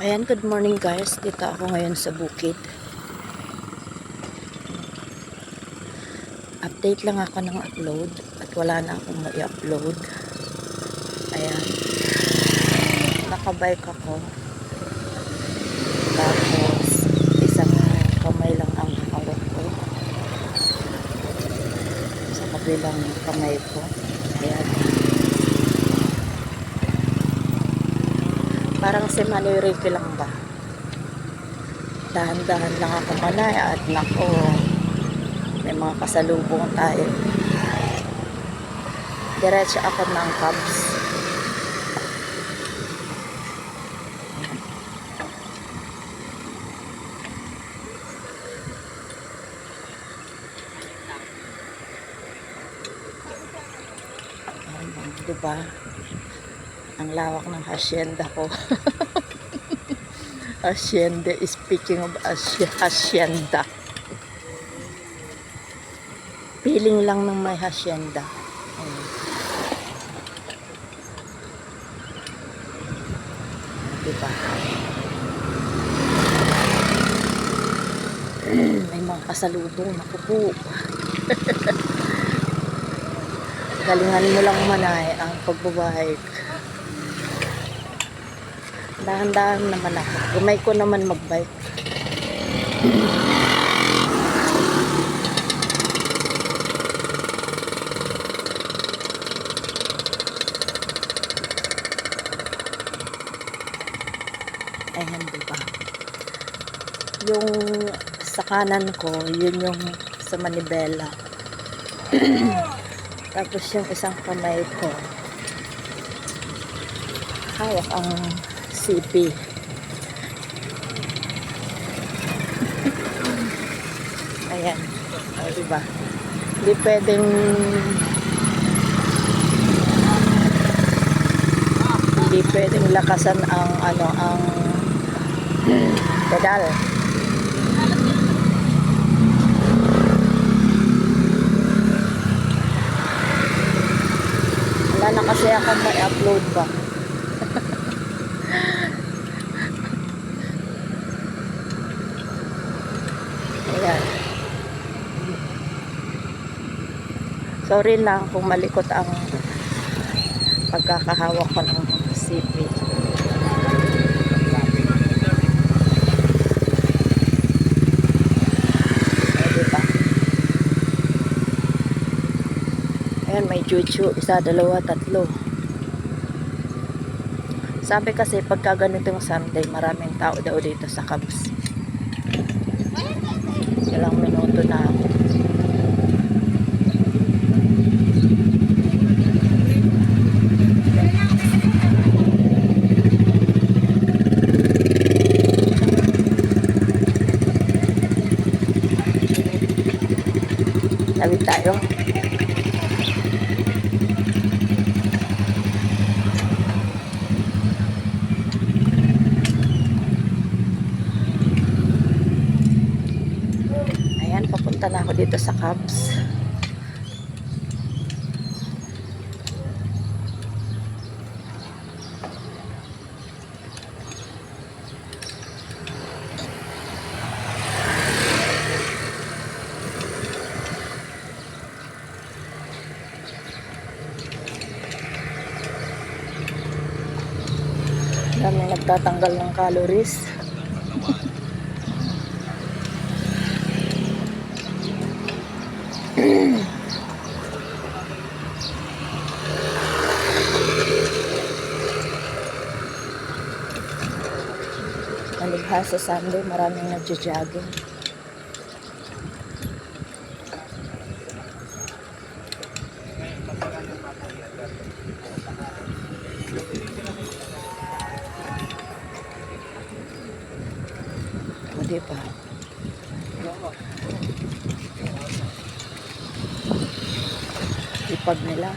Ayan, good morning guys. Dito ako ngayon sa bukid. Update lang ako ng upload at wala na akong mai-upload. Ayan. Nakabike ako. Tapos, isang kamay lang ang hawak ko. Sa kabilang kamay ko. Ayan. Parang si Manoy Ricky lang ba? Dahan-dahan lang ako manay at nako, may mga kasalubong tayo. Diretso ako ng Cubs. Ayan, diba? Ang lawak ng hacienda ko. Hacienda, speaking of hacienda. Feeling lang ng may hacienda. Diba? May mga kasalubong. Naku po. Galingan mo lang manay ang pagbabike. Dahan-dahan naman ako. Gamay ko naman magbike. Ayan, diba? Yung sa kanan ko, yun yung sa manibela. Tapos yung isang kamay ko, hawak ang CP. Ayan. O, diba? Hindi pwedeng lakasan ang pedal. Wala na kasi ako may upload ba. Ayan. Sorry lang kung malikot ang pagkakahawak ko ng CP. Ayan, may chuchu. Isa, dalawa, tatlo. Sabi kasi pagka ganitong Sunday, maraming tao daw dito sa Cubs. Ilang minuto na ako. Tawid tayo. Ayan, papunta na ako dito sa Cubs. Daming nagtatanggal ng calories. Malibhasa sa Sunday, maraming nagja-jogging. O, diba? Ipag nila.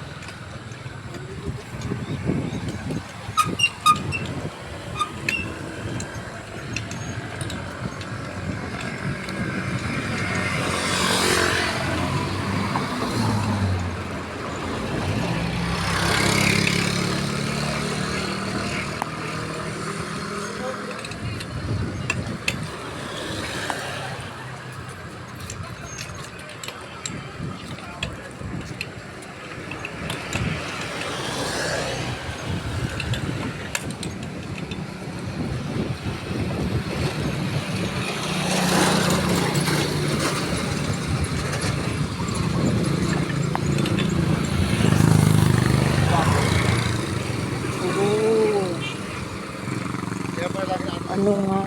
Ano nga,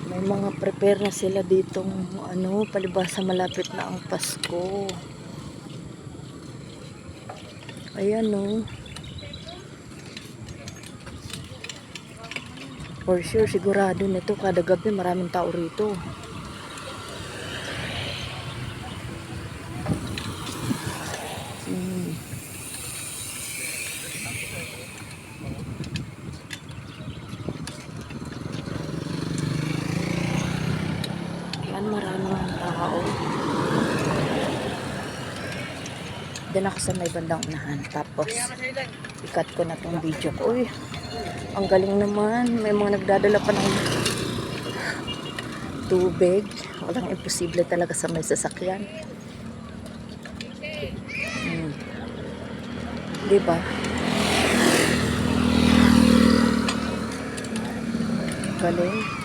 may mga prepare na sila ditong ano, palibasa malapit na ang Pasko. Ayan oh. For sure, sigurado nito kada gabi maraming tao rito. Yan, maraming tao. Doon ako sa may bandang unahan. Tapos, ikat ko na tong video ko. Uy, ang galing naman. May mga nagdadala pa ng tubig. Walang imposible talaga sa may sasakyan. Diba? Galing.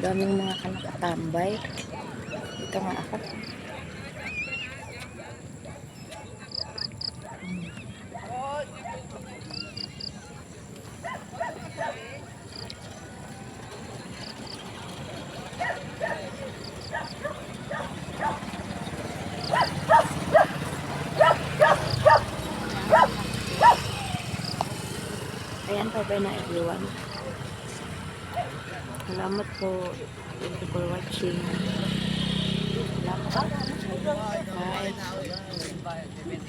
Daming mga nakatambay. Dito nga ako. Ayan, bye-bye na everyone. Salamat po. Thank you for watching. Salamat. Bye.